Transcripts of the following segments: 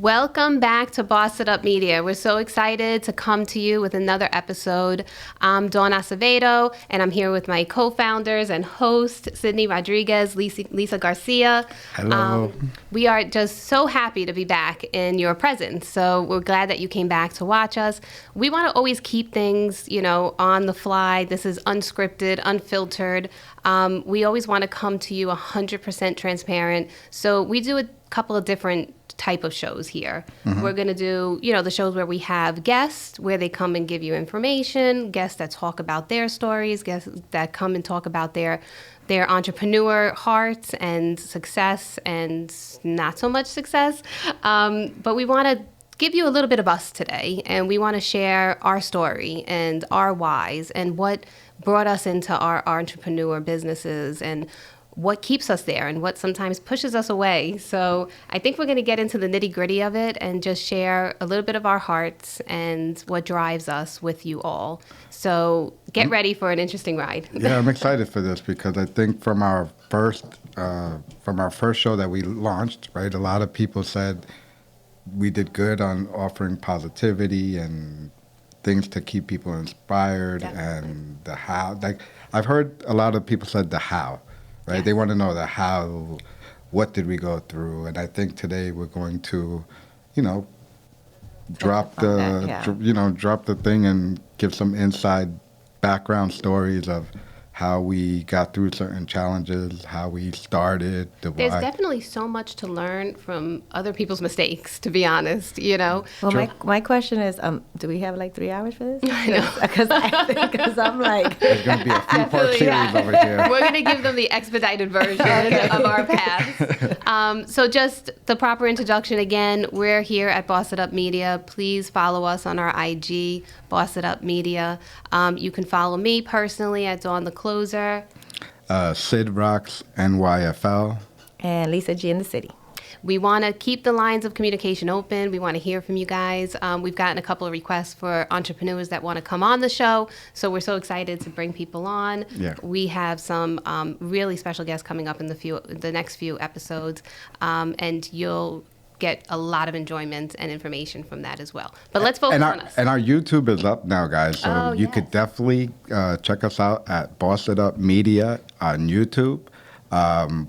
Welcome back to Boss It Up Media. We're so excited to come to you with another episode. I'm Dawn Acevedo, and I'm here with my co-founders and host, Sydney Rodriguez, Lisa Garcia. Hello. We are just so happy to be back in your presence. So we're glad that you came back to watch us. We want to always keep things, on the fly. This is unscripted, unfiltered. We always want to come to you 100% transparent. So we do a couple of different type of shows here. Mm-hmm. We're going to do, the shows where we have guests, where they come and give you information, guests that talk about their stories, guests that come and talk about their entrepreneur hearts and success and not so much success. But we want to give you a little bit of us today, and we want to share our story and our whys and what brought us into our entrepreneur businesses and what keeps us there and what sometimes pushes us away. So I think we're going to get into the nitty-gritty of it and just share a little bit of our hearts and what drives us with you all. So get ready for an interesting ride. Yeah, I'm excited for this because I think from our first show that we launched, right, a lot of people said we did good on offering positivity and things to keep people inspired. Definitely. And the how. Like, I've heard a lot of people said the how. Right? Yes. They want to know the how, what did we go through? And I think today we're going to, drop the thing and give some inside background stories of how we got through certain challenges, how we started, the why. There's definitely so much to learn from other people's mistakes, to be honest, Well, my question is, do we have like 3 hours for this? I know. Because I'm like... There's going to be a few part series over here. We're going to give them the expedited version of our paths. So just the proper introduction again, we're here at Boss It Up Media. Please follow us on our IG, Boss It Up Media. You can follow me personally at Dawn the Closer. Sid Rocks NYFL. And Lisa G in the City. We want to keep the lines of communication open. We want to hear from you guys. We've gotten a couple of requests for entrepreneurs that want to come on the show. So we're so excited to bring people on. Yeah. We have some really special guests coming up in the next few episodes. And you'll get a lot of enjoyment and information from that as well. But let's focus on us. And our YouTube is up now, guys. So you could definitely check us out at Boss It Up Media on YouTube.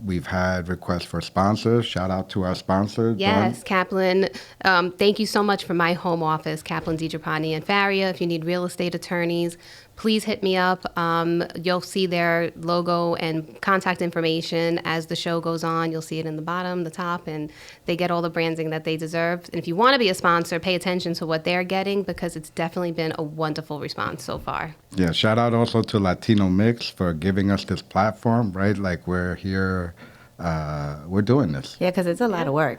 We've had requests for sponsors. Shout out to our sponsor. Yes, Kaplan. Thank you so much for my home office, Kaplan, DiGiovanni, and Faria. If you need real estate attorneys, please hit me up. You'll see their logo and contact information as the show goes on. You'll see it in the bottom, the top, and they get all the branding that they deserve. And if you want to be a sponsor, pay attention to what they're getting because it's definitely been a wonderful response so far. Yeah, shout out also to Latino Mixx for giving us this platform, right? Like we're here, we're doing this. Yeah, because it's a lot of work.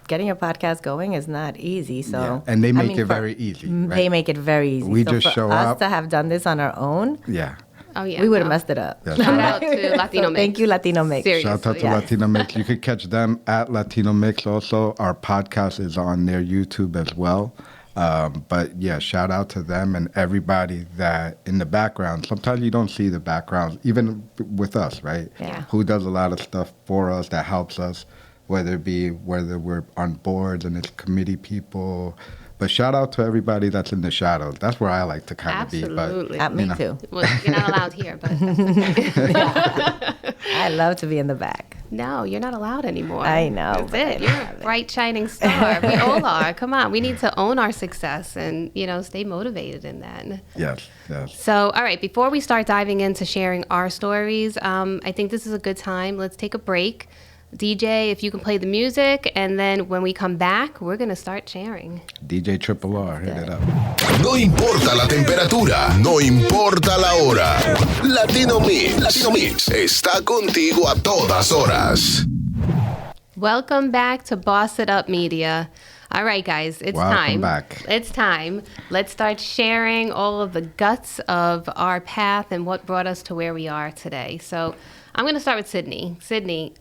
Getting a podcast going is not easy. So yeah. And they make it very easy. Right? They make it very easy. We just show up. Us to have done this on our own. Yeah. Oh, yeah. We would have messed it up. Yeah. Shout out to Latino Mixx. Thank you, Latino Mixx. Seriously. Shout out to Latino Mixx. You could catch them at Latino Mixx also. Our podcast is on their YouTube as well. But yeah, shout out to them and everybody that in the background. Sometimes you don't see the backgrounds, even with us, right? Yeah. Who does a lot of stuff for us that helps us, whether we're on boards and it's committee people. But shout out to everybody that's in the shadows. That's where I like to kind of be. Absolutely. Me too. Well, you're not allowed here, but I love to be in the back. No, you're not allowed anymore. I know. That's it. You're a bright, shining star. We all are. Come on. We need to own our success and, stay motivated in that. Yes. So, all right, before we start diving into sharing our stories, I think this is a good time. Let's take a break. DJ, if you can play the music, and then when we come back, we're going to start sharing. DJ Triple R, hit it up. No importa la temperatura, no importa la hora. Latino Mixx está contigo a todas horas. Welcome back to Boss It Up Media. All right, guys, it's time. Welcome back. It's time. Let's start sharing all of the guts of our path and what brought us to where we are today. So I'm going to start with Sydney. Sydney,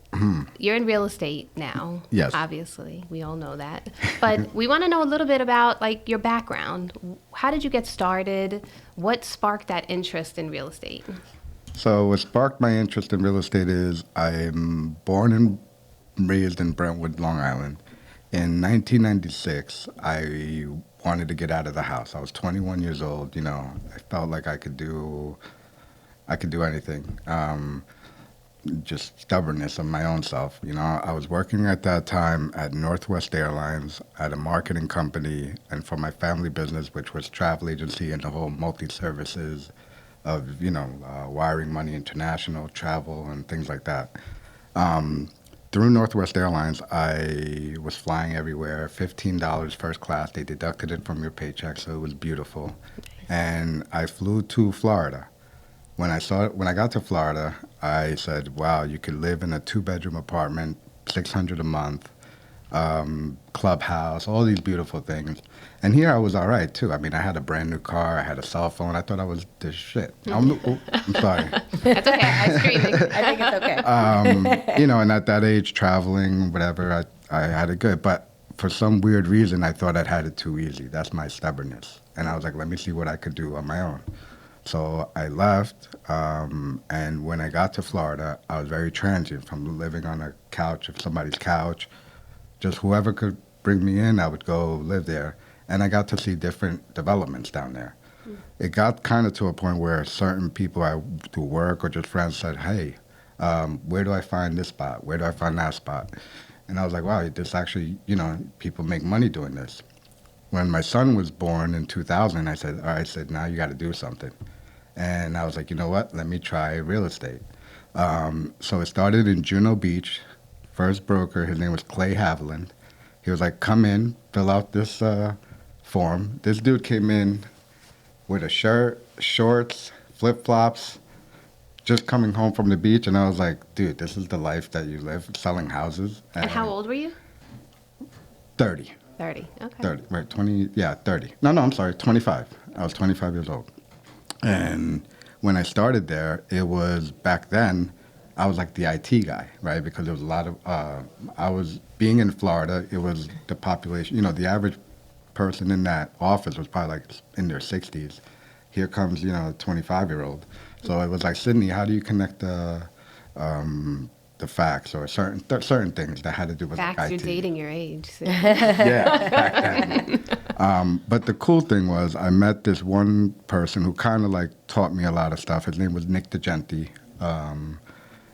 you're in real estate now. Yes. Obviously, we all know that. But we want to know a little bit about your background. How did you get started? What sparked that interest in real estate? So what sparked my interest in real estate is I'm born and raised in Brentwood, Long Island. In 1996, I wanted to get out of the house. I was 21 years old. I felt like I could do anything. Just stubbornness of my own self. I was working at that time at Northwest Airlines at a marketing company, and for my family business, which was travel agency and the whole multi-services of Wiring Money International, travel, and things like that. Through Northwest Airlines, I was flying everywhere. $15 first class. They deducted it from your paycheck, so it was beautiful. And I flew to Florida. When I got to Florida, I said, "Wow, you could live in a 2-bedroom apartment, $600 a month, clubhouse, all these beautiful things." And here I was all right too. I mean, I had a brand new car, I had a cell phone. I thought I was the shit. I'm sorry. That's okay. I'm screaming. I think it's okay. And at that age, traveling, whatever, I had it good. But for some weird reason, I thought I'd had it too easy. That's my stubbornness. And I was like, let me see what I could do on my own. So I left, and when I got to Florida, I was very transient from living on a couch, of somebody's couch. Just whoever could bring me in, I would go live there. And I got to see different developments down there. It got kind of to a point where certain people I do work or just friends said, "Hey, where do I find this spot? Where do I find that spot?" And I was like, wow, this actually, people make money doing this. When my son was born in 2000, I said, now you got to do something. And I was like, you know what? Let me try real estate. So it started in Juno Beach. First broker, his name was Clay Haviland. He was like, come in, fill out this form. This dude came in with a shirt, shorts, flip-flops, just coming home from the beach. And I was like, dude, this is the life that you live, selling houses. And how old were you? 30. 30. Okay. 30, right, 20, yeah, 30. No, I'm sorry, 25. I was 25 years old. And when I started there, it was, back then, I was like the IT guy, right? Because there was a lot of, being in Florida, it was the population, the average person in that office was probably like in their 60s. Here comes, a 25-year-old. So it was like, Sydney, how do you connect the facts or certain things that had to do with Facts, like IT? you're dating your age. So. Yeah, back then. But the cool thing was I met this one person who kind of like taught me a lot of stuff. His name was Nick DeGenti,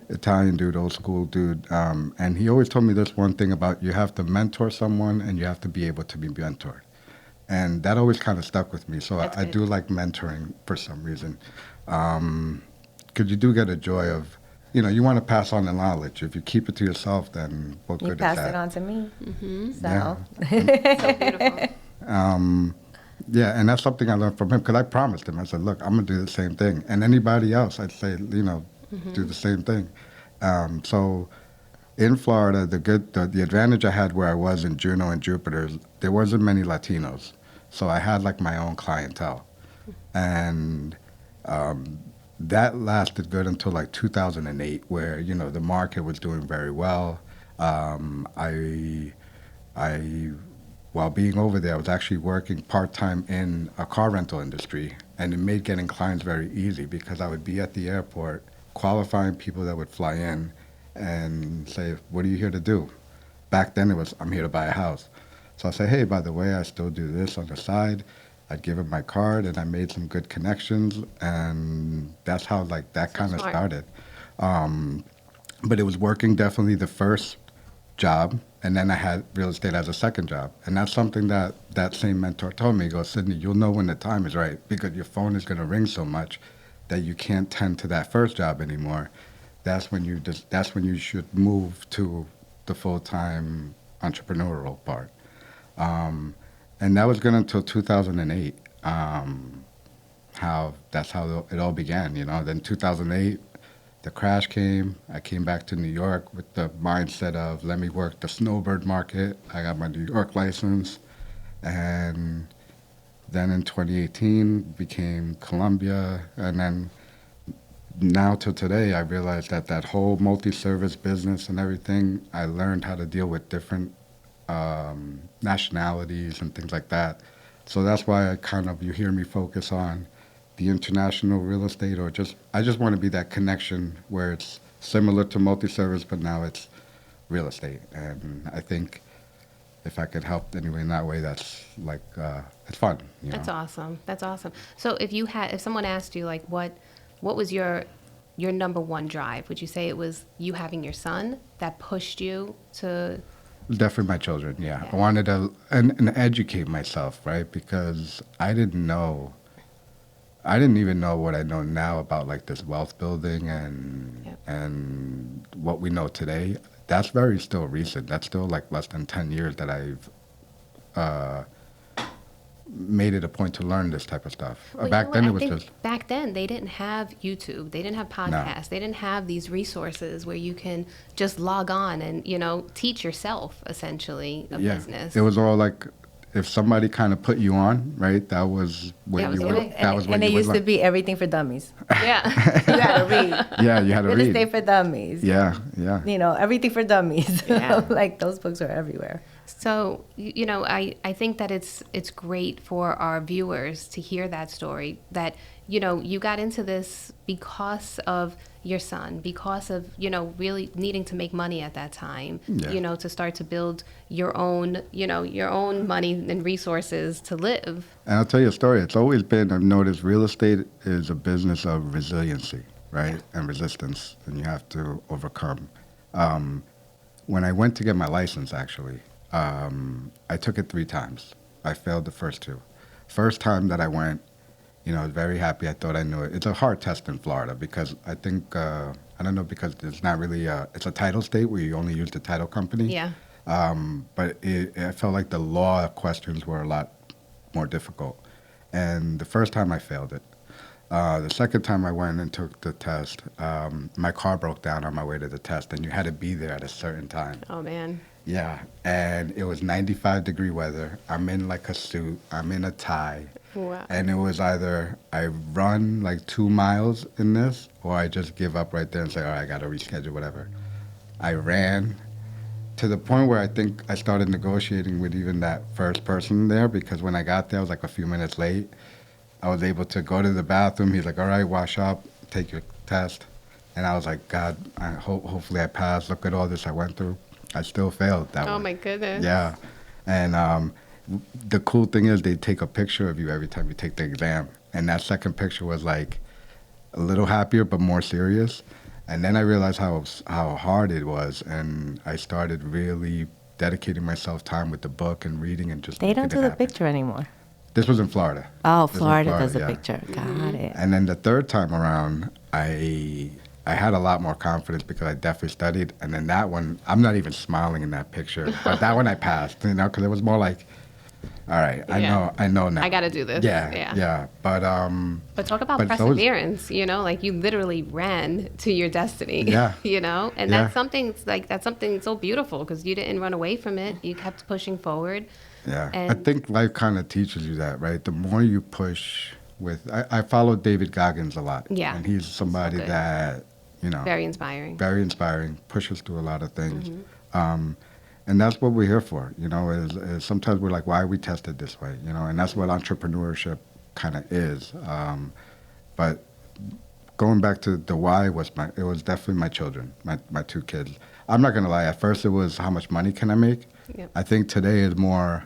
Italian dude, old school dude. And he always told me this one thing about you have to mentor someone and you have to be able to be mentored. And that always kind of stuck with me. So I do like mentoring for some reason. Because you do get a joy of, you want to pass on the knowledge. If you keep it to yourself, then what good is that? You pass it on to me. Mm-hmm. So. Yeah. So beautiful. Yeah, and that's something I learned from him because I promised him. I said, look, I'm going to do the same thing. And anybody else, I'd say, do the same thing. So in Florida, the advantage I had where I was in Juneau and Jupiter, there wasn't many Latinos. So I had like my own clientele. And that lasted good until like 2008 where, the market was doing very well. While being over there, I was actually working part-time in a car rental industry, and it made getting clients very easy because I would be at the airport qualifying people that would fly in and say, what are you here to do? Back then it was, I'm here to buy a house. So I say, hey, by the way, I still do this on the side. I'd give him my card, and I made some good connections, and that's how like that kind of started. But it was working definitely the first job, and then I had real estate as a second job. And that's something that same mentor told me. He goes, Sydney, you'll know when the time is right because your phone is going to ring so much that you can't tend to that first job anymore. That's when you should move to the full-time entrepreneurial part. And that was good until 2008. That's how it all began, Then 2008, the crash came. I came back to New York with the mindset of let me work the snowbird market. I got my New York license, and then in 2018 became Columbia, and then now till today, I realized that whole multi-service business and everything, I learned how to deal with different nationalities and things like that. So that's why you hear me focus on the international real estate, or I just want to be that connection where it's similar to multi-service, but now it's real estate. And I think if I could help anyway in that way, that's like it's fun. That's awesome. That's awesome. So if someone asked you like what was your number one drive, would you say it was you having your son that pushed you to? Definitely my children. Yeah, I wanted to and educate myself, right? Because I didn't even know what I know now about like this wealth building and what we know today. That's very still recent. That's still like less than 10 years that I've made it a point to learn this type of stuff. Well, back then, it was just... Back then, they didn't have YouTube. They didn't have podcasts. No. They didn't have these resources where you can just log on and, teach yourself, essentially, a business. It was all like... If somebody kind of put you on, right, that was what you would. That was what and you it would used to be everything for dummies. Yeah. You had to read. Yeah, you had to Real read. estate for dummies. Yeah. Everything for dummies. Yeah. Like those books are everywhere. So, I think that it's great for our viewers to hear that story, that, you got into this because of your son, because of, really needing to make money at that time, to start to build your own money and resources to live. And I'll tell you a story. It's always been, I've noticed real estate is a business of resiliency, right? And resistance, and you have to overcome. When I went to get my license, actually, I took it 3 times. I failed the first 2. First time that I went, I was very happy. I thought I knew it. It's a hard test in Florida because I think, I don't know, because it's not really, it's a title state where you only use the title company. Yeah. But I felt like the law questions were a lot more difficult. And the first time I failed it. The second time I went and took the test, my car broke down on my way to the test, and you had to be there at a certain time. Oh, man. Yeah, and it was 95-degree weather. I'm in like a suit. I'm in a tie. Wow. And it was either I run like 2 miles in this, or I just give up right there and say, all right, I got to reschedule, whatever. I ran to the point where I think I started negotiating with even that first person there, because when I got there, I was like a few minutes late. I was able to go to the bathroom. He's like, all right, wash up, take your test. And I was like, God, hopefully I passed. Look at all this I went through. I still failed that one. Oh, my goodness. Yeah. And the cool thing is they take a picture of you every time you take the exam. And that second picture was like a little happier but more serious. And then I realized how hard it was. And I started really dedicating myself time with the book and reading and just They don't do the picture anymore. This was in Florida. Oh, Florida does the picture. Got it. And then the third time around, I had a lot more confidence because I definitely studied. And then that one, I'm not even smiling in that picture. But that one I passed, because it was more like, all right, I know now. I got to do this. Yeah. But talk about perseverance, like you literally ran to your destiny. Yeah. And that's something so beautiful because you didn't run away from it. You kept pushing forward. Yeah. And I think life kind of teaches you that, right? The more you push I follow David Goggins a lot. Yeah. And he's somebody that, very inspiring. Very inspiring, pushes through a lot of things. And that's what we're here for, is sometimes we're like, why are we tested this way? And that's what entrepreneurship kind of is. But going back to the why it was definitely my children, my 2 kids. I'm not going to lie. At first it was how much money can I make? Yep. I think today is more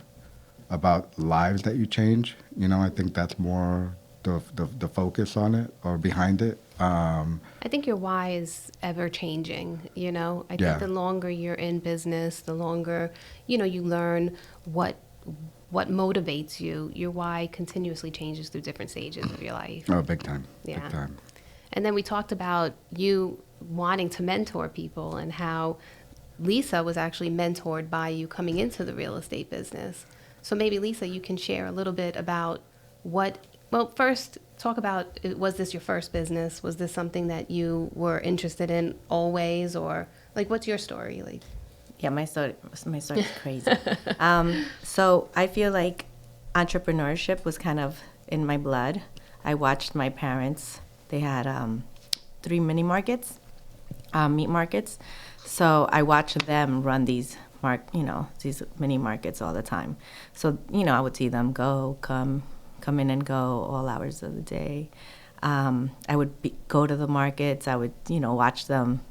about lives that you change. I think that's more the focus on it or behind it. I think your why is ever changing, I think the longer you're in business, the longer, you learn what motivates you. Your why continuously changes through different stages of your life. Oh, big time. Yeah. Big time. And then we talked about you wanting to mentor people and how Lisa was actually mentored by you coming into the real estate business. So maybe, Lisa, you can share a little bit about first talk about, was this your first business? Was this something that you were interested in always? Or, what's your story? Yeah, my story is crazy. So I feel like entrepreneurship was kind of in my blood. I watched my parents. They had 3 mini markets, meat markets. So I watched them run these mini markets all the time. So, I would see them come in and go all hours of the day. I would go to the markets. I would, watch them,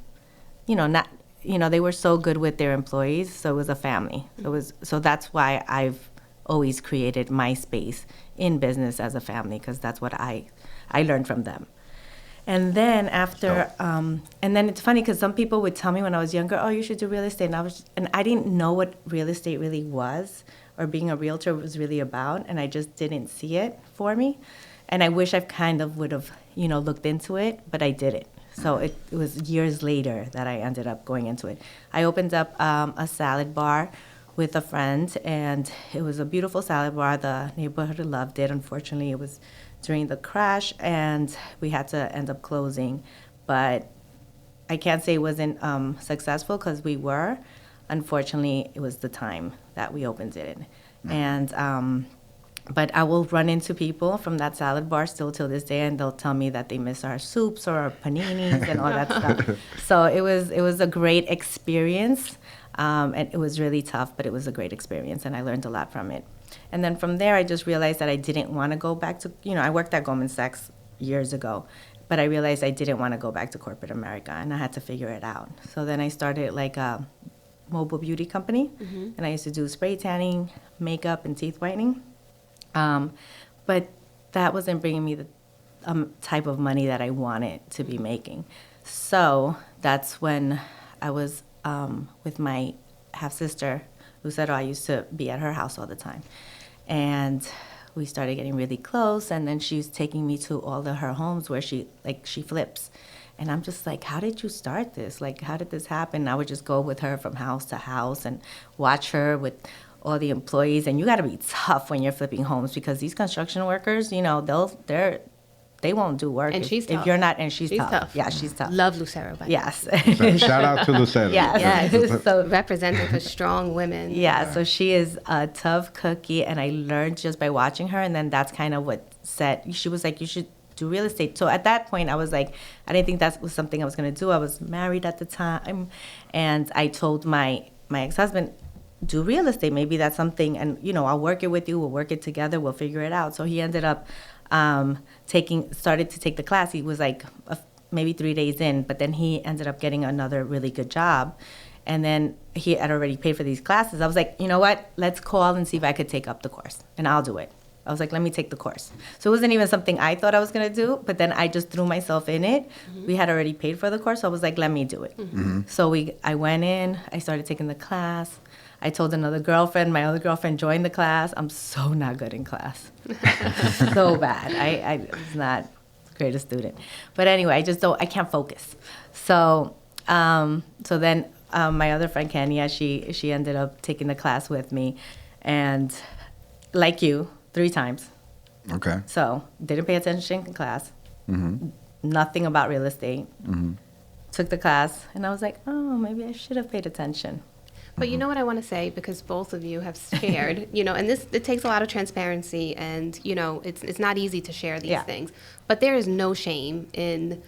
not they were so good with their employees, so it was a family. So that's why I've always created my space in business as a family, because that's what I learned from them. And then and then it's funny because some people would tell me when I was younger, oh, you should do real estate. And I didn't know what real estate really was, or being a realtor was really about, and I just didn't see it for me. And I wish I kind of would have, looked into it, but I didn't. So it was years later that I ended up going into it. I opened up a salad bar with a friend, and it was a beautiful salad bar. The neighborhood loved it. Unfortunately, it was during the crash, and we had to end up closing. But I can't say it wasn't successful, because we were. Unfortunately, it was the time that we opened it. And but I will run into people from that salad bar still till this day, and they'll tell me that they miss our soups or our paninis and all that stuff. So it was a great experience, and it was really tough, but it was a great experience, and I learned a lot from it. And then from there, I just realized that I didn't want to go back to, I worked at Goldman Sachs years ago, but I realized I didn't want to go back to corporate America, and I had to figure it out. So then I started like a mobile beauty company, and I used to do spray tanning, makeup, and teeth whitening. But that wasn't bringing me the type of money that I wanted to be making. So that's when I was with my half-sister, Lucero. I used to be at her house all the time. And we started getting really close, and then she was taking me to all of her homes where she flips. And I'm just like, how did you start this? Like, how did this happen? And I would just go with her from house to house and watch her with all the employees. And you got to be tough when you're flipping homes, because these construction workers, they won't do work And she's tough. if you're not. And she's tough. Tough. Yeah, she's tough. Love Lucero. By the way. Yes. Shout out to Lucero. Yes. So Representing for strong women. yeah, so she is a tough cookie, and I learned just by watching her. And then that's kind of what she was like, you should do real estate. So at that point, I was like, I didn't think that was something I was going to do. I was married at the time, and I told my ex-husband, do real estate. Maybe that's something, and I'll work it with you. We'll work it together. We'll figure it out. So he ended up started to take the class. He was like maybe 3 days in, but then he ended up getting another really good job. And then he had already paid for these classes. I was like, you know what? Let's call and see if I could take up the course, and I'll do it. I was like, let me take the course. So it wasn't even something I thought I was going to do, but then I just threw myself in it. We had already paid for the course, so I was like, let me do it. So I went in, I started taking the class. I told another girlfriend, my other girlfriend joined the class. I'm so not good in class. So bad. I was not the greatest student. But anyway, I can't focus. So then my other friend, Kenya, she ended up taking the class with me. And like you, 3 times. Okay. So didn't pay attention in class. Nothing about real estate. Took the class, and I was like, oh, maybe I should have paid attention. But you know what I want to say, because both of you have shared, and it takes a lot of transparency, and, it's not easy to share these things. But there is no shame in,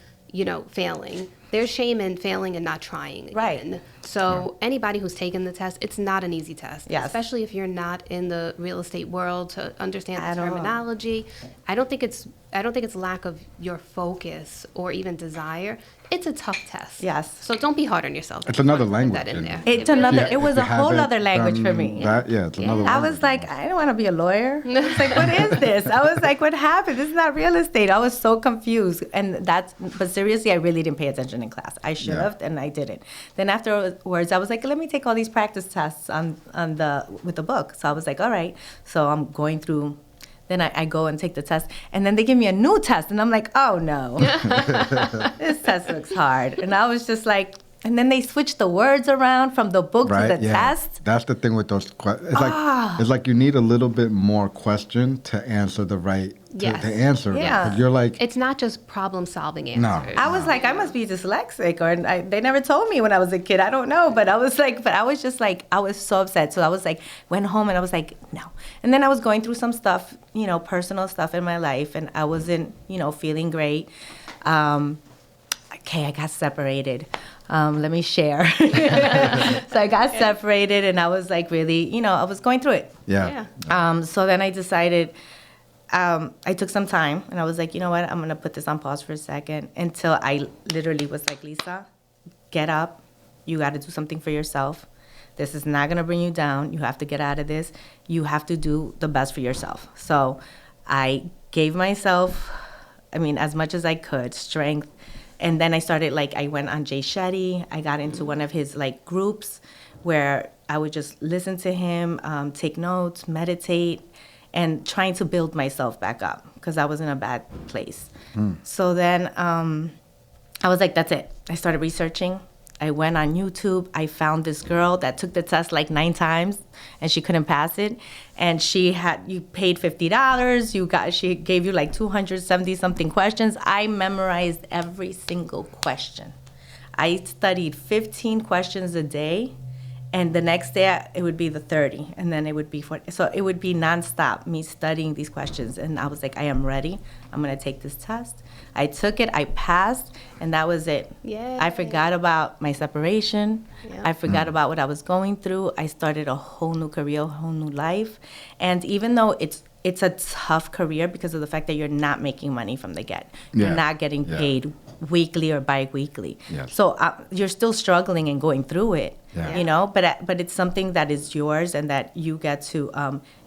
failing. There's shame in failing and not trying again. Right. So anybody who's taken the test, it's not an easy test, especially if you're not in the real estate world to understand the terminology. I don't think it's lack of your focus or even desire. It's a tough test. Yes. So don't be hard on yourself. It's another Put language. that in there. It was a whole other language for me. It's another language. I was like, I don't want to be a lawyer. I was like, what is this? I was like, what happened? This is not real estate. I was so confused. But seriously, I really didn't pay attention in class. I should have, and I didn't. Then afterwards, I was like, let me take all these practice tests with the book. So I was like, all right. So I'm going through. Then I go and take the test, and then they give me a new test, and I'm like, oh no, this test looks hard. And I was just like, and then they switch the words around from the book to the test. That's the thing with those questions. It's like you need a little bit more question to answer the right to answer. Yeah. You're like, it's not just problem-solving answers. No. I was like, I must be dyslexic, or they never told me when I was a kid. I don't know, but I was just like, I was so upset. So I was like, went home and I was like, no. And then I was going through some stuff, personal stuff in my life, and I wasn't, feeling great. Okay, I got separated. Let me share. So I got separated, and I was like, really, I was going through it. Yeah. So then I decided. I took some time, and I was like, you know what, I'm going to put this on pause for a second, until I literally was like, Lisa, get up. you got to do something for yourself. This is not going to bring you down. You have to get out of this. You have to do the best for yourself. So I gave myself, as much as I could, strength. And then I started, I went on Jay Shetty. I got into one of his, groups where I would just listen to him, take notes, meditate, and trying to build myself back up because I was in a bad place. So then I was like, that's it. I started researching. I went on YouTube. I found this girl that took the test 9 times and she couldn't pass it. And you paid $50. She gave you 270 something questions. I memorized every single question. I studied 15 questions a day. And the next day, it would be the 30, and then it would be 40. So it would be nonstop, me studying these questions. And I was like, I am ready. I'm going to take this test. I took it. I passed, and that was it. Yay. I forgot about my separation. Yep. I forgot about what I was going through. I started a whole new career, a whole new life. And even though it's a tough career because of the fact that you're not making money from the get. You're not getting paid weekly or bi-weekly. Yes. So you're still struggling and going through it, Yeah. but it's something that is yours and that you get to,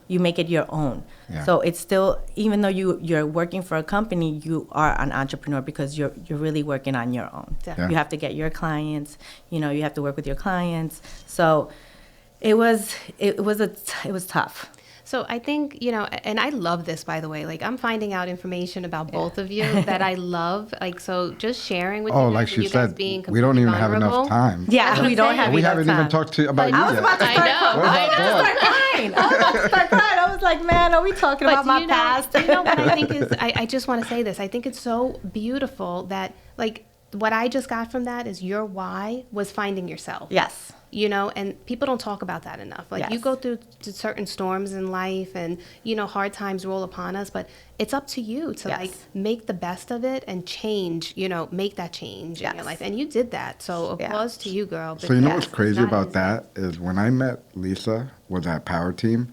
you make it your own. Yeah. So it's still, even though you're working for a company, you are an entrepreneur because you're really working on your own. Definitely. You have to get your clients, you have to work with your clients. So it was tough. So I think, and I love this, by the way. I'm finding out information about both of you that I love. So just sharing with you guys, like and she you said, guys being we don't completely even have vulnerable. enough time. Yeah, we don't have We enough haven't time. even talked about you I was yet. about to I start know. crying. Where's our boy? I was about to start crying. I was like, man, are we talking about my past? You know what I think is, I just want to say this. I think it's so beautiful that, what I just got from that is your why was finding yourself. Yes. And people don't talk about that enough. You Yes. go through certain storms in life and, hard times roll upon us, but it's up to you to Yes. make the best of it and change, make that change in your Yes. life. And you did that. So Yeah. applause to you, girl. So you know because what's it's crazy not about easy. that is when I met Lisa was at Power Team,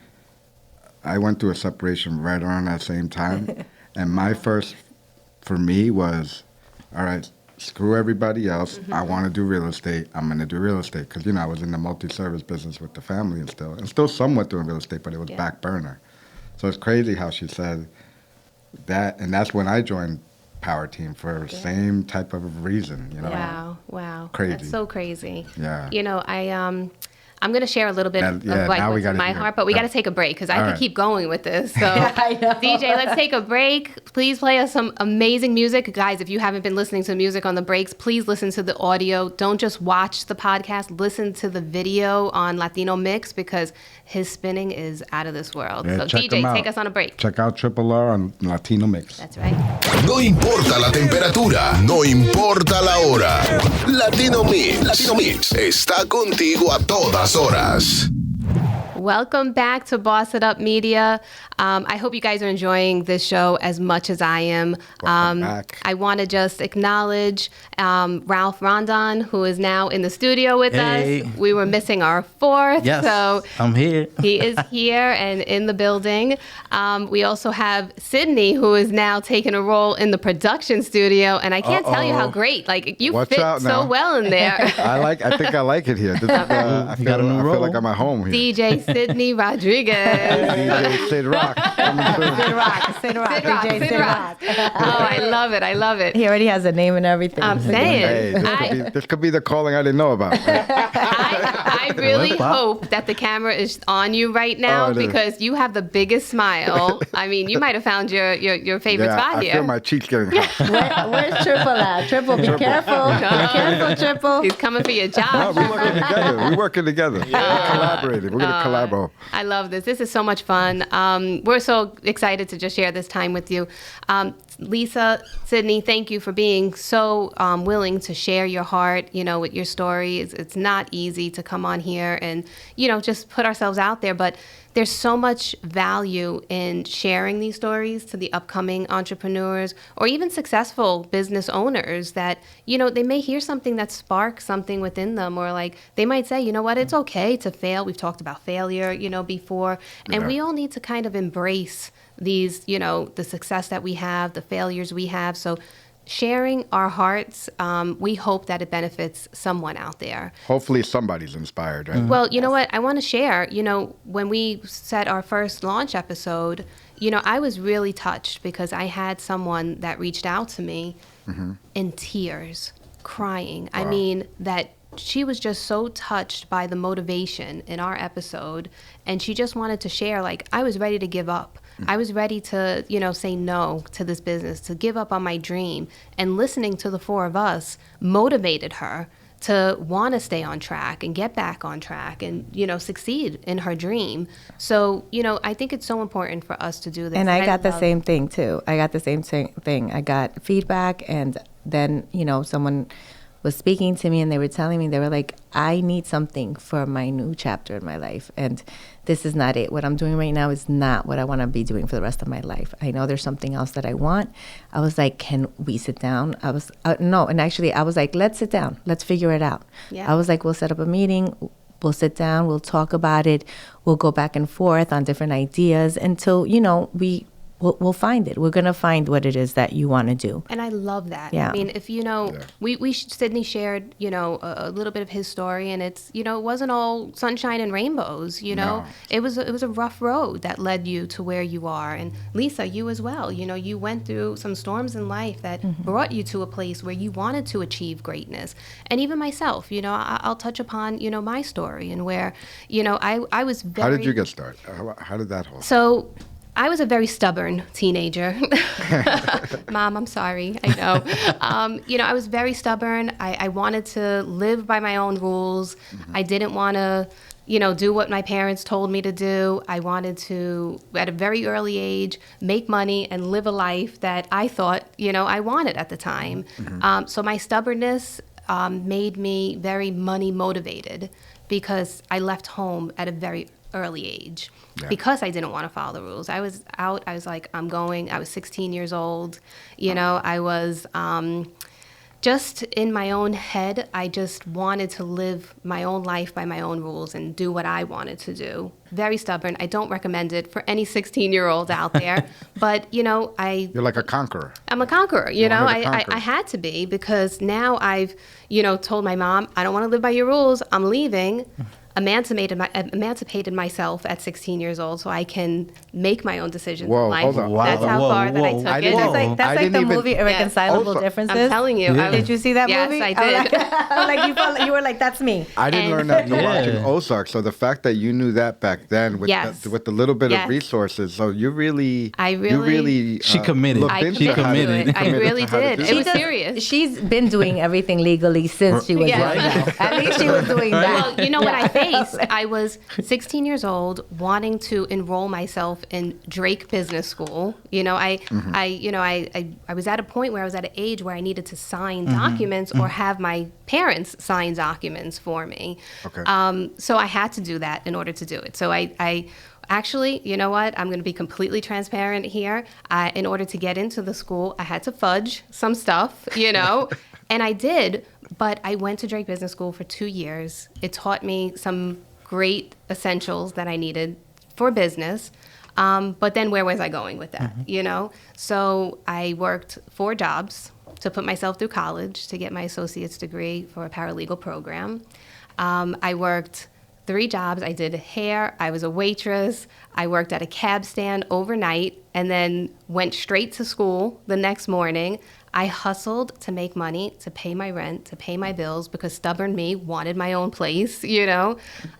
I went through a separation right around that same time. And my first, for me, was, all right, screw everybody else. I want to do real estate. I'm going to do real estate. Because, I was in the multi-service business with the family and still somewhat doing real estate, but it was back burner. So it's crazy how she said that. And that's when I joined Power Team for the same type of reason, Wow. Crazy. That's so crazy. Yeah. I'm going to share a little bit of now we what's gotta in my hear it. heart, but we Yeah. got to take a break because I All could right. keep going with this. So, I know. DJ, let's take a break. Please play us some amazing music. Guys, if you haven't been listening to music on the breaks, please listen to the audio. Don't just watch the podcast. Listen to the video on Latino Mixx because his spinning is out of this world. Yeah, So, check them DJ, out. take us on a break. Check out Triple R on Latino Mixx. That's right. No importa la temperatura, no importa la hora. Latino Mixx está contigo a todas horas. Welcome back to Boss It Up Media. I hope you guys are enjoying this show as much as I am. Welcome back. I want to just acknowledge Ralph Rondon, who is now in the studio with Hey. us. We were missing our fourth, Yes, so I'm here. he is here and in the building. We also have Sydney, who is now taking a role in the production studio, and I can't tell you how great. You Watch fit out so now. well in there. I think I like it here. This is, I got a new feel role. like I'm at home here. DJ Sydney Rodriguez. DJ Sid Rock. coming through. Sid Rock, Sid Rock, DJ Sid Sid Rock. Rock. Oh, I love it. I love it. He already has a name and everything. I'm saying. Hey, this could be the calling I didn't know about. Right? I really Wow. hope that the camera is on you right now Oh, it is. because you have the biggest smile. I mean, you might have found your favorite Yeah, spot I here. feel my cheeks getting hot. Where's Triple at? Triple, be careful. Be careful, Triple. He's coming for your No, job. we're working together. We're working together. We're collaborating. We're going to collabo. I love this. This is so much fun. We're so excited to just share this time with you. Lisa, Sydney, thank you for being so willing to share your heart, with your story. It's not easy to come on here and, just put ourselves out there, but there's so much value in sharing these stories to the upcoming entrepreneurs or even successful business owners that, they may hear something that sparks something within them, or they might say, you know what, it's okay to fail. We've talked about failure, before, and Yeah. we all need to kind of embrace these, the success that we have, the failures we have. So sharing our hearts, we hope that it benefits someone out there. Hopefully somebody's inspired, right? Well, you know what? I want to share, when we set our first launch episode, I was really touched because I had someone that reached out to me in tears, crying. Wow. I mean, that she was just so touched by the motivation in our episode, and she just wanted to share, like, I was ready to give up. I was ready to, say no to this business, to give up on my dream. And listening to the four of us motivated her to want to stay on track and get back on track and, succeed in her dream. So, I think it's so important for us to do this. And I got the same thing, too. I got the same thing. I got feedback, and then, someone was speaking to me and they were telling me, they were like, I need something for my new chapter in my life. And this is not it. What I'm doing right now is not what I want to be doing for the rest of my life. I know there's something else that I want. I was like, can we sit down? I was, no. And actually I was like, let's sit down. Let's figure it out. Yeah. I was like, we'll set up a meeting. We'll sit down. We'll talk about it. We'll go back and forth on different ideas until, we'll find it. We're going to find what it is that you want to do. And I love that. Yeah. I mean, if Sydney shared, a little bit of his story, and it's, it wasn't all sunshine and rainbows, No. It was a rough road that led you to where you are. And Lisa, you as well, you went through some storms in life that brought you to a place where you wanted to achieve greatness. And even myself, I'll touch upon, my story and where, I was very... How did you get started? How did that hold? So I was a very stubborn teenager. Mom, I'm sorry. I know. I was very stubborn. I wanted to live by my own rules. I didn't want to, do what my parents told me to do. I wanted to, at a very early age, make money and live a life that I thought, I wanted at the time. So my stubbornness made me very money motivated because I left home at a very early age. Yeah. Because I didn't want to follow the rules. I was out. I was like, I'm going. I was 16 years old. I was just in my own head. I just wanted to live my own life by my own rules and do what I wanted to do. Very stubborn. I don't recommend it for any 16-year-old out there. But, You're like a conqueror. I'm a conqueror. I had to be because now I've, told my mom, I don't want to live by your rules. I'm leaving. Emancipated myself at 16 years old so I can make my own decisions in life. Hold on. That's how far that I took it. That's like the movie Irreconcilable Differences. I'm telling you. Yeah. Did you see that movie? Yes, I did. You were like, that's me. I didn't learn that until watching Ozark. So the fact that you knew that back then with the little bit of resources, so you really she committed. She committed. I really did. It was serious. She's been doing everything legally since she was young. At least she was doing that. Well, you know what I faced? I was 16 years old, wanting to enroll myself in Drake Business School. I was at a point where I was at an age where I needed to sign documents or have my parents sign documents for me. Okay. So I had to do that in order to do it. So I actually, you know what? I'm going to be completely transparent here. In order to get into the school, I had to fudge some stuff, and I did. But I went to Drake Business School for 2 years. It taught me some great essentials that I needed for business. But then where was I going with that, So I worked 4 jobs to put myself through college to get my associate's degree for a paralegal program. I worked 3 jobs. I did hair. I was a waitress. I worked at a cab stand overnight and then went straight to school the next morning. I hustled to make money, to pay my rent, to pay my bills because stubborn me wanted my own place, So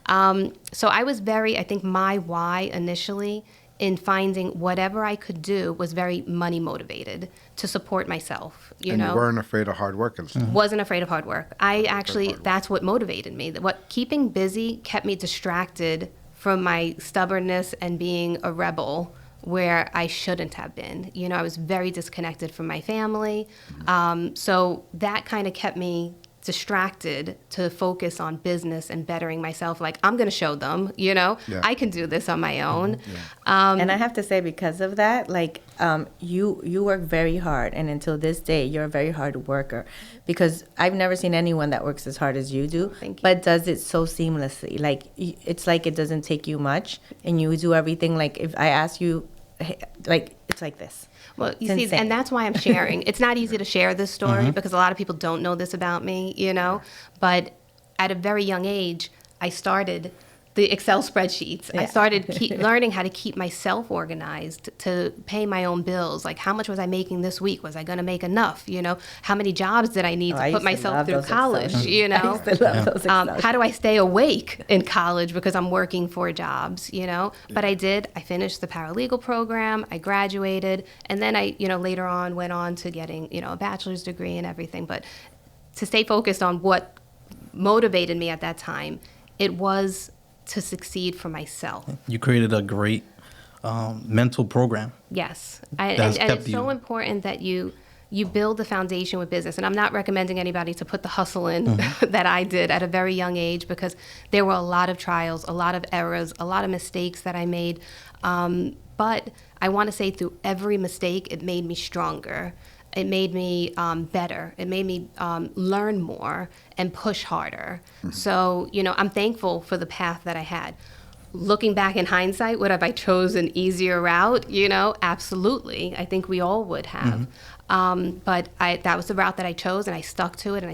I was I think my why initially in finding whatever I could do was very money motivated to support myself, And you weren't afraid of hard work and stuff. Wasn't afraid of hard work. That's what motivated me. Keeping busy kept me distracted from my stubbornness and being a rebel where I shouldn't have been. I was very disconnected from my family. So that kind of kept me distracted to focus on business and bettering myself. Like, I'm going to show them, I can do this on my own. And I have to say, because of that, you work very hard. And until this day, you're a very hard worker because I've never seen anyone that works as hard as you do, but does it so seamlessly. It's like it doesn't take you much and you do everything. Like if I ask you, it's like this. Well, you It's see, insane. and that's why I'm sharing. It's not easy to share this story because a lot of people don't know this about me, But at a very young age, I started the Excel spreadsheets. I started learning how to keep myself organized, to pay my own bills. Like, how much was I making this week? Was I going to make enough? How many jobs did I need to put myself through college? I used to love those Excel How do I stay awake in college because I'm working 4 jobs? But I did. I finished the paralegal program. I graduated, and then I, later on went on to getting, a bachelor's degree and everything. But to stay focused on what motivated me at that time, it was to succeed for myself. You created a great mental program. Yes. And it's so important that you build the foundation with business. And I'm not recommending anybody to put the hustle in that I did at a very young age, because there were a lot of trials, a lot of errors, a lot of mistakes that I made. But I want to say through every mistake, it made me stronger. It made me better. It made me learn more and push harder. So, I'm thankful for the path that I had. Looking back in hindsight, would have I chose an easier route? Absolutely. I think we all would have. But that was the route that I chose, and I stuck to it, and I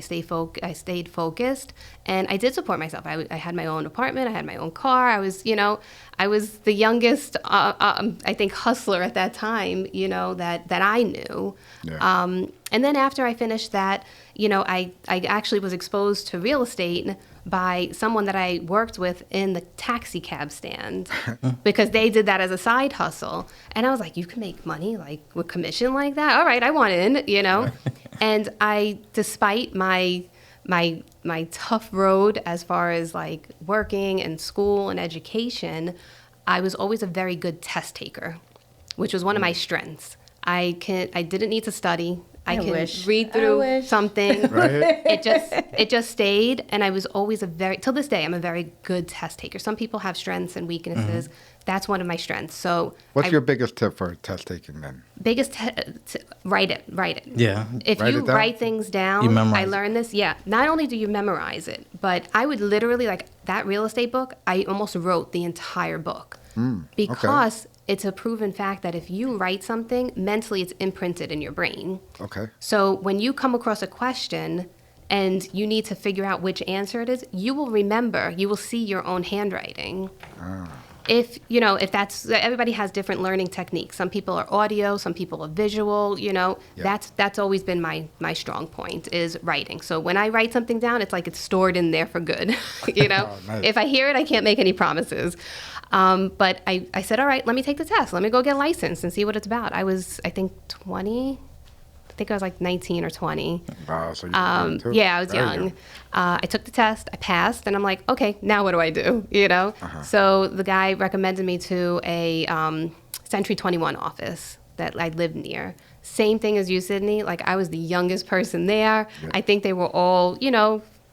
stayed focused, and I did support myself. I had my own apartment. I had my own car. I was the youngest, I think, hustler at that time, that I knew. Yeah. And then after I finished that, I actually was exposed to real estate by someone that I worked with in the taxi cab stand, because they did that as a side hustle. And I was like, you can make money like with commission like that? All right, I want in, And despite my tough road as far as like working and school and education, I was always a very good test taker, which was one of my strengths. I didn't need to study. I can read through something. Right. It just stayed, and I was always till this day, I'm a very good test taker. Some people have strengths and weaknesses. That's one of my strengths. So what's your biggest tip for test taking then? Write it. Yeah. If you write things down, I learned this. Yeah. Not only do you memorize it, but I would literally, like that real estate book, I almost wrote the entire book. Because it's a proven fact that if you write something, mentally it's imprinted in your brain. Okay. So when you come across a question and you need to figure out which answer it is, you will remember, you will see your own handwriting. If that's, everybody has different learning techniques. Some people are audio, some people are visual, that's always been my strong point, is writing. So when I write something down, it's like it's stored in there for good, Nice. If I hear it, I can't make any promises. But I said, all right, let me take the test. Let me go get licensed and see what it's about. I was, I think, 20. I think I was like 19 or 20. Wow, so you were young too. Yeah, I was young. I took the test, I passed, and I'm like, okay, now what do I do? So the guy recommended me to a Century 21 office that I lived near. Same thing as you, Sydney. Like, I was the youngest person there. Yeah. I think they were all,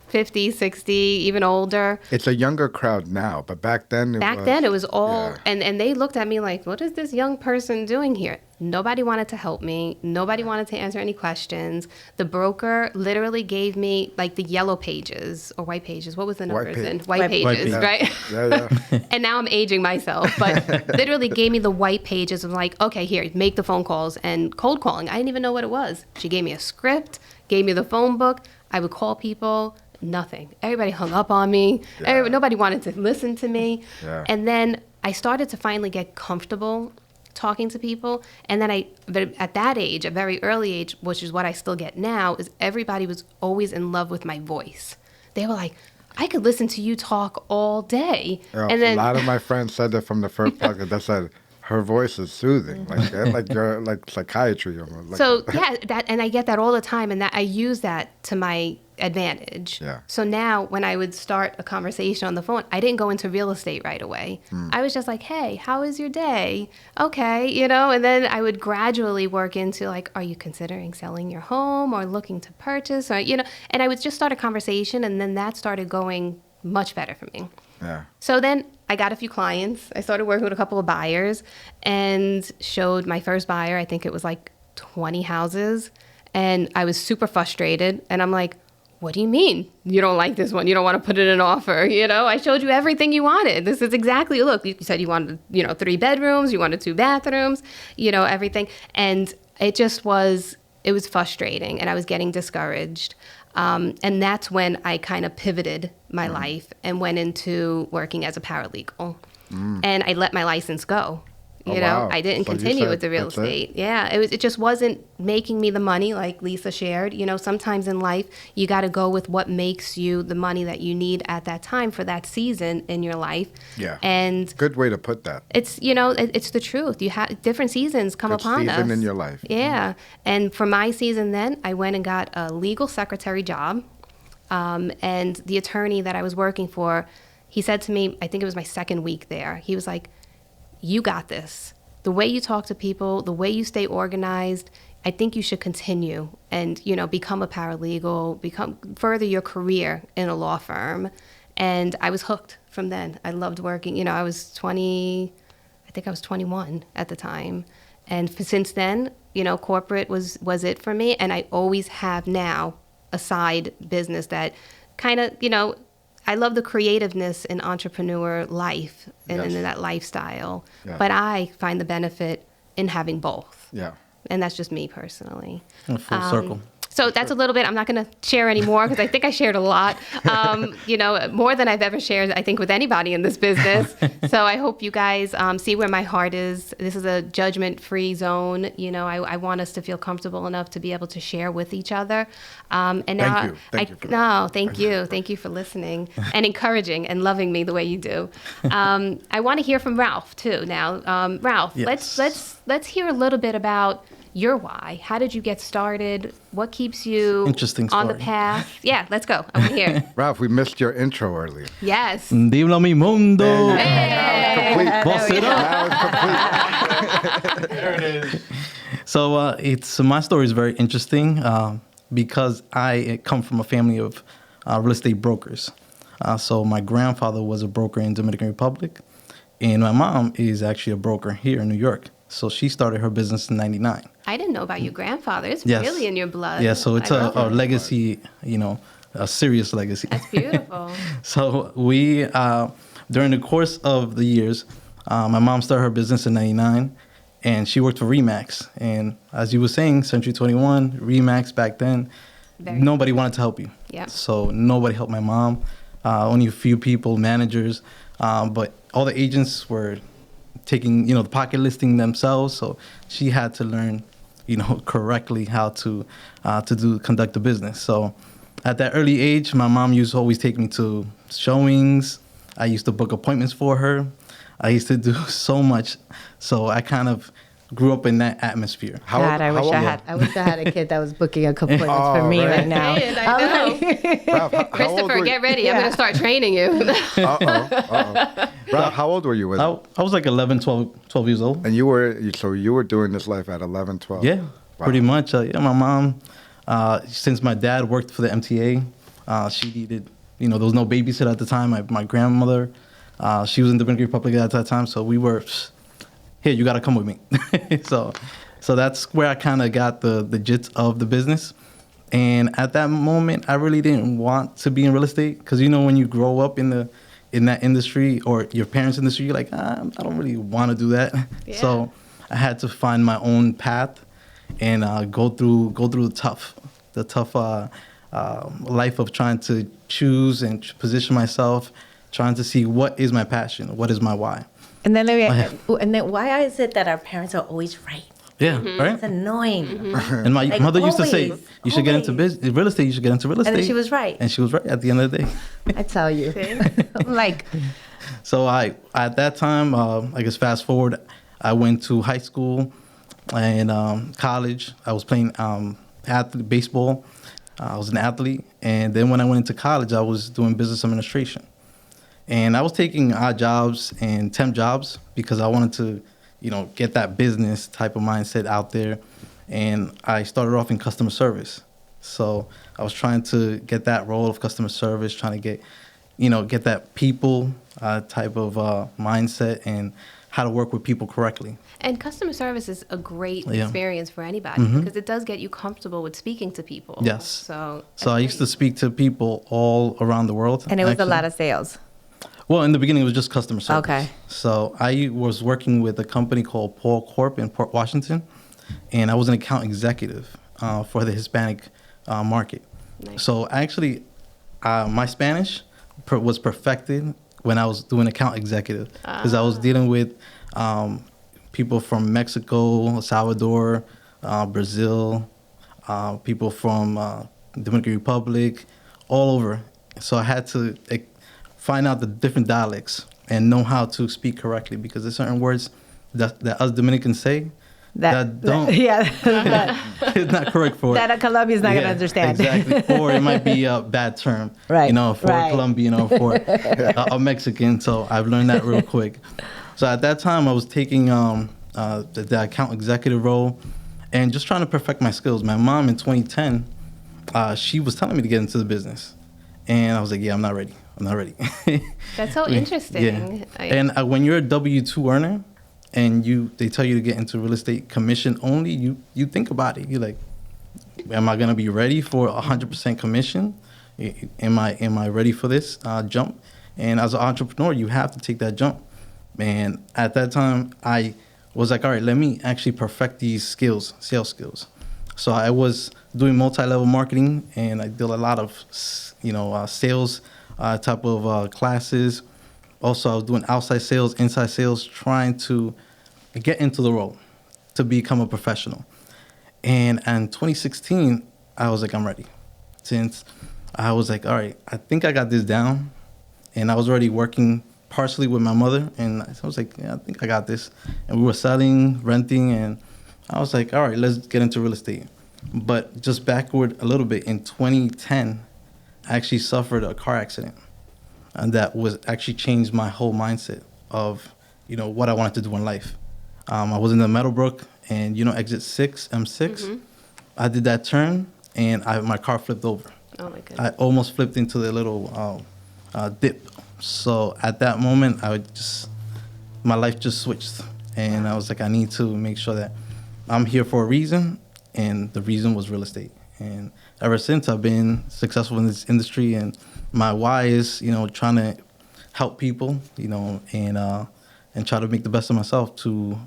50, 60, even older. It's a younger crowd now, but back then it was all, and they looked at me like, what is this young person doing here? Nobody wanted to help me. Nobody wanted to answer any questions. The broker literally gave me like the yellow pages or white pages. What was the numbers in? White pages, right? Yeah. And now I'm aging myself, but literally gave me the white pages of like, okay, here, make the phone calls and cold calling. I didn't even know what it was. She gave me a script, gave me the phone book. I would call people. Nothing. Everybody hung up on me. Yeah. Nobody wanted to listen to me. Yeah. And then I started to finally get comfortable talking to people. And then but at that age, a very early age, which is what I still get now, is everybody was always in love with my voice. They were like, I could listen to you talk all day. Yeah, and then a lot of my friends said that from the first podcast. They said, her voice is soothing, like psychiatry. And I get that all the time, and that I use that to my advantage. Yeah. So now when I would start a conversation on the phone, I didn't go into real estate right away. I was just like, hey, how is your day? Okay, and then I would gradually work into like, are you considering selling your home or looking to purchase, or and I would just start a conversation, and then that started going much better for me. Yeah. So then I got a few clients. I started working with a couple of buyers and showed my first buyer, I think it was like 20 houses. And I was super frustrated. And I'm like, what do you mean you don't like this one? You don't want to put in an offer? I showed you everything you wanted. This is exactly, look, you said you wanted, 3 bedrooms, you wanted 2 bathrooms, everything. And it was frustrating, and I was getting discouraged. And that's when I kind of pivoted my life and went into working as a paralegal. And I let my license go. Wow. I didn't So you continue said with the real that's it? estate. Yeah, it just wasn't making me the money like Lisa shared. Sometimes in life you got to go with what makes you the money that you need at that time for that season in your life. Yeah. And Good way to put that. it's it's the truth. You have different seasons come Good upon us. season in your life. Yeah. And for my season then, I went and got a legal secretary job. And the attorney that I was working for, he said to me, I think it was my second week there, he was like, you got this. The way you talk to people, the way you stay organized, I think you should continue and, become a paralegal, further your career in a law firm. And I was hooked from then. I loved working. I was 20, I think I was 21 at the time. And since then, corporate was it for me. And I always have now a side business that kind of, I love the creativeness in entrepreneur life and Yes. in that lifestyle. Yeah. But I find the benefit in having both. Yeah. And that's just me personally. Full circle. So that's a little bit. I'm not going to share any more because I think I shared a lot, more than I've ever shared, I think, with anybody in this business. So I hope you guys see where my heart is. This is a judgment-free zone. I want us to feel comfortable enough to be able to share with each other. And now, Thank you. Thank you for that. No, thank you. Thank you for listening and encouraging and loving me the way you do. I want to hear from Ralph too. Now, Ralph, Yes. let's hear a little bit about your why. How did you get started? What keeps you Interesting on the story. path? Yeah, let's go. I'm here. Ralph, we missed your intro earlier. Yes. Dímelo mi mundo. Complete. Boss it up. Now it's complete. So my story is very interesting because I come from a family of real estate brokers. So my grandfather was a broker in Dominican Republic, and my mom is actually a broker here in New York. So she started her business in '99. I didn't know about your grandfather. It's Yes. really in your blood. Yeah, so it's I a love it. legacy, a serious legacy. That's beautiful. So we, during the course of the years, my mom started her business in '99, and she worked for Remax. And as you were saying, Century 21, Remax back then, nobody wanted to help you. Yeah. So nobody helped my mom. Only a few people, managers, but all the agents were taking, the pocket listing themselves. So she had to learn, correctly how to conduct the business. So at that early age, my mom used to always take me to showings. I used to book appointments for her. I used to do so much. So I kind of grew up in that atmosphere. God, I wish I had a kid that was booking a couple appointments for me right now. Saying, I know. Ralph, how old Christopher, were get ready. I'm going to start training you. Ralph, how old were you with I, it? I was like 11, 12 years old. And you were doing this life at 11, 12? Yeah, Wow. pretty much. Yeah, my mom, since my dad worked for the MTA, she needed, there was no babysitter at the time. My grandmother, she was in the Dominican Republic at that time, so we were, here, you got to come with me. So that's where I kind of got the gist of the business. And at that moment, I really didn't want to be in real estate because, when you grow up in that industry or your parents' industry, you're like, I don't really want to do that. Yeah. So I had to find my own path and go through the tough life of trying to choose and position myself, trying to see what is my passion, what is my why. And then why is it that our parents are always right? Yeah, right. It's annoying. And my Like, mother used to say, always, "You should get into always. real estate. You should get into real estate." And then she was right. And she was right at the end of the day. I tell you. I'm like, So at that time, I guess fast forward, I went to high school and college. I was playing baseball. I was an athlete. And then when I went into college, I was doing business administration. And I was taking odd jobs and temp jobs because I wanted to, get that business type of mindset out there. And I started off in customer service. So I was trying to get that role of customer service, trying to get that people type of mindset and how to work with people correctly. And customer service is a great Yeah. experience for anybody because it does get you comfortable with speaking to people. Yes. So I used to speak to people all around the world. And it was actually. a lot of sales. Well, in the beginning, it was just customer service. Okay. So I was working with a company called Paul Corp in Port Washington, and I was an account executive for the Hispanic market. Nice. So actually, my Spanish was perfected when I was doing account executive because I was dealing with people from Mexico, El Salvador, Brazil, people from Dominican Republic, all over. So I had to find out the different dialects and know how to speak correctly because there's certain words that us Dominicans say that don't. It's not correct for that a Colombian's not going to understand. Exactly. Or it might be a bad term, Right, for right. a Colombian or for a Mexican. So I've learned that real quick. So at that time, I was taking the account executive role and just trying to perfect my skills. My mom in 2010, she was telling me to get into the business. And I was like, yeah, I'm not ready. That's so interesting. Yeah. And when you're a W-2 earner and they tell you to get into real estate commission only, you think about it. You're like, am I going to be ready for 100% commission? Am I ready for this jump? And as an entrepreneur, you have to take that jump. And at that time, I was like, all right, let me actually perfect these skills, sales skills. So I was doing multi-level marketing, and I did a lot of, sales type of classes. Also, I was doing outside sales, inside sales, trying to get into the role to become a professional. And in 2016, I was like, I'm ready. Since I was like, all right, I think I got this down. And I was already working partially with my mother. And I was like, yeah, I think I got this. And we were selling, renting. And I was like, all right, let's get into real estate. But just backward a little bit, in 2010, I actually suffered a car accident. And that was actually changed my whole mindset of, what I wanted to do in life. I was in the Meadowbrook and, exit 6, M6. Mm-hmm. I did that turn and my car flipped over. Oh my goodness. I almost flipped into the little dip. So at that moment, my life just switched. And I was like, I need to make sure that I'm here for a reason. And the reason was real estate. And ever since, I've been successful in this industry. And my why is, trying to help people, and try to make the best of myself to,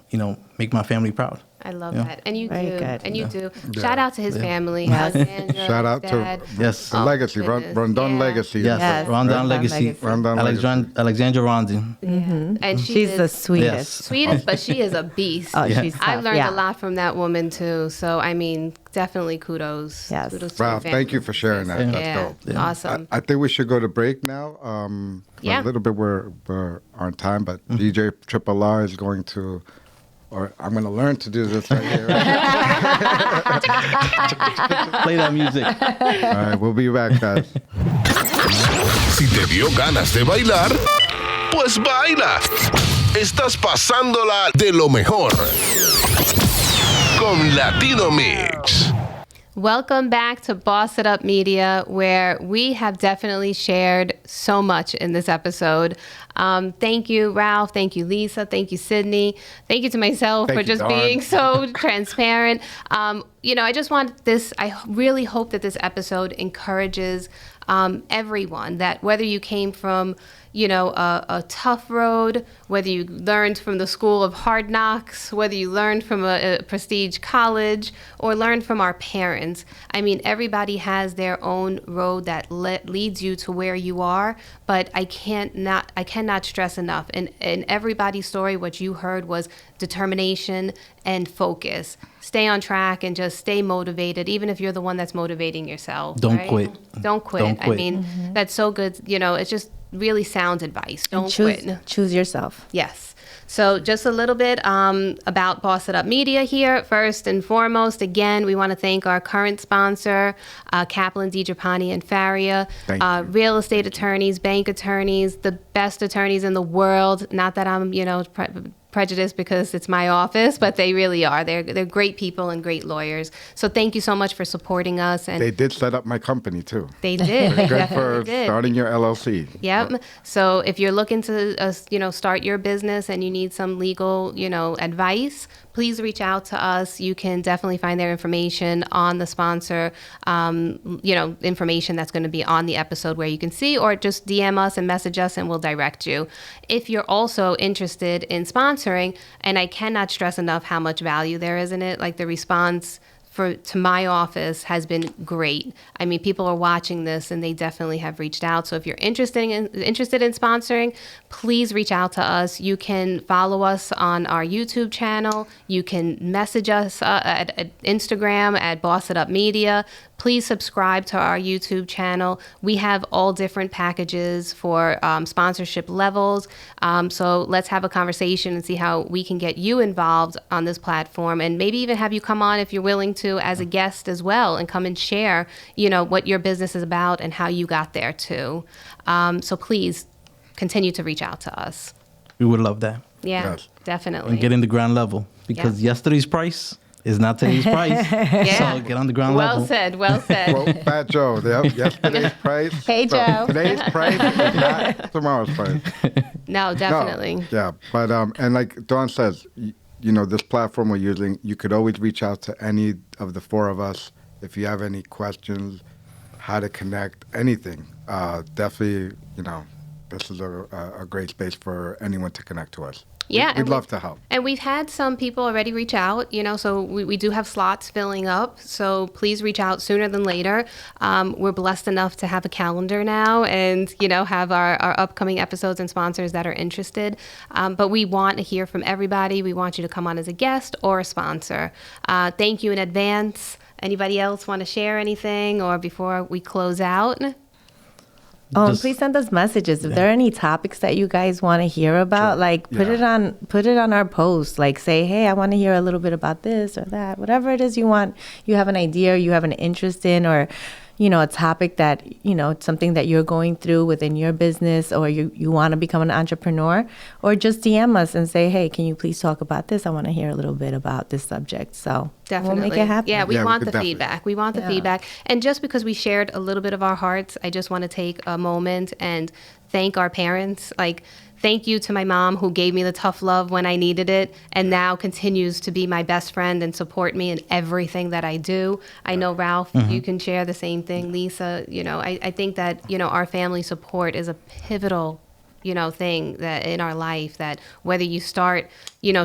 make my family proud. I love that. And you Very do. good. And you Yeah. do. Yeah. Shout out to his family. Yes. Alexandra, Shout out his to dad. Yes. the legacy, goodness. Rondon Yeah. legacy. Yes, Yes. Rondon Rondon Legacy. Legacy. Rondon legacy. Alexandra Rondon. And She's the sweetest. Yes. sweetest, but she is a beast. Oh, Yeah. she's tough. I've learned yeah. a lot from that woman too. So I mean, definitely kudos. Yes. Kudos to Wow, your thank you for sharing that. family. That's Yeah, dope. Yeah. awesome. I think we should go to break now. Yeah. A little bit we're on time, but DJ Triple R is going to, or I'm going to learn to do this right here. Play that music. All right, we'll be back, guys. Si te dio ganas de bailar, pues baila. Estás pasándola de lo mejor con Latino Mixx. Welcome back to Boss It Up Media, where we have definitely shared so much in this episode. Thank you, Ralph. Thank you, Lisa. Thank you, Sydney. Thank you to myself Thank for you, just Dawn. being so transparent. I just want this, I really hope that this episode encourages everyone, that whether you came from, a tough road, whether you learned from the school of hard knocks, whether you learned from a prestige college or learned from our parents. I mean, everybody has their own road that leads you to where you are, but I cannot stress enough. In everybody's story, what you heard was determination and focus. Stay on track and just stay motivated, even if you're the one that's motivating yourself. Don't right? quit. Don't quit. Don't I quit. mean, that's so good. It's just really sound advice. Don't quit. Choose yourself. Yes. So just a little bit about Boss It Up Media here. First and foremost, again, we want to thank our current sponsor, Kaplan, DiGiappani, and Faria, Thank you. real estate attorneys, bank attorneys, the best attorneys in the world. Not that I'm, prejudice because it's my office, but they really are. They're great people and great lawyers. So thank you so much for supporting us. And They did set up my company too. they did. They Good definitely for did. starting your LLC. Yep. So if you're looking to, start your business and you need some legal, advice, please reach out to us. You can definitely find their information on the sponsor, information that's going to be on the episode where you can see, or just DM us and message us and we'll direct you. If you're also interested in sponsoring, and I cannot stress enough how much value there is in it, like the response to my office has been great. I mean, people are watching this and they definitely have reached out. So if you're interested in sponsoring, please reach out to us. You can follow us on our YouTube channel. You can message us at Instagram at Boss It Up Media. Please subscribe to our YouTube channel. We have all different packages for sponsorship levels. So let's have a conversation and see how we can get you involved on this platform, and maybe even have you come on if you're willing to as a guest as well, and come and share, what your business is about and how you got there too. So please continue to reach out to us. We would love that. Yeah, Yes. definitely. And get in the ground level, because yesterday's price is not today's price. Yeah. So get on the ground level. Well said. Quote Fat Joe. Yesterday's price. Hey, So Joe. today's price is not tomorrow's price. No, definitely. No, yeah, but and like Dawn says, this platform we're using, you could always reach out to any of the four of us if you have any questions, how to connect, anything. Definitely, this is a great space for anyone to connect to us. Yeah, We'd love to help. And we've had some people already reach out, so we do have slots filling up. So please reach out sooner than later. We're blessed enough to have a calendar now and, have our upcoming episodes and sponsors that are interested. But we want to hear from everybody. We want you to come on as a guest or a sponsor. Thank you in advance. Anybody else want to share anything, or before we close out? Oh, and please send us messages if there are any topics that you guys want to hear about. Like put it on our post. Like say, hey, I want to hear a little bit about this or that. Whatever it is you want, you have an idea, you have an interest in, or a topic that something that you're going through within your business, or you want to become an entrepreneur, or just DM us and say, hey, can you please talk about this? I want to hear a little bit about this subject. So Definitely. we'll make it happen. Yeah, we want the definitely. feedback. We want the feedback. And just because we shared a little bit of our hearts, I just want to take a moment and thank our parents. Thank you to my mom, who gave me the tough love when I needed it and now continues to be my best friend and support me in everything that I do. I know, Ralph, you can share the same thing. Lisa, I think that, our family support is a pivotal thing that in our life, that whether you start,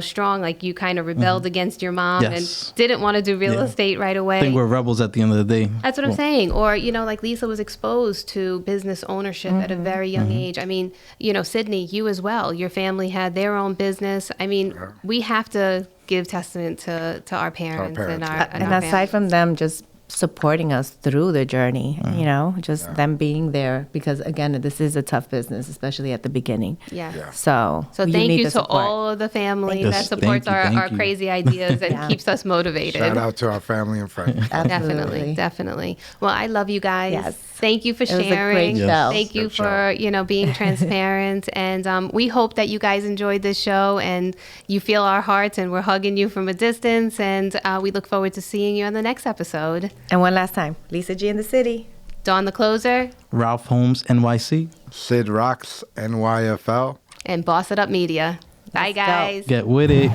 strong, like you kind of rebelled against your mom Yes. and didn't want to do real estate right away. I think we're rebels at the end of the day. That's what I'm saying. Or, like Lisa was exposed to business ownership at a very young age. I mean, Sydney, you as well. Your family had their own business. I mean, we have to give testament to our parents, and our And our aside family. from them just supporting us through the journey, just them being there, because again, this is a tough business, especially at the beginning. Yeah. So Thank need you the to support. all of the family Yes, that supports thank our you. crazy ideas and keeps us motivated. Shout out to our family and friends. Absolutely. Definitely. Well, I love you guys. Yes. Thank you for It was a sharing. great show. Thank you Good for, being transparent. And we hope that you guys enjoyed this show and you feel our hearts, and we're hugging you from a distance. And we look forward to seeing you on the next episode. And one last time, Lisa G in the city. Dawn the Closer Ralph Holmes, NYC. Sid Rocks, NYFL. and Boss It Up Media. Bye, Let's go. guys. Get with it.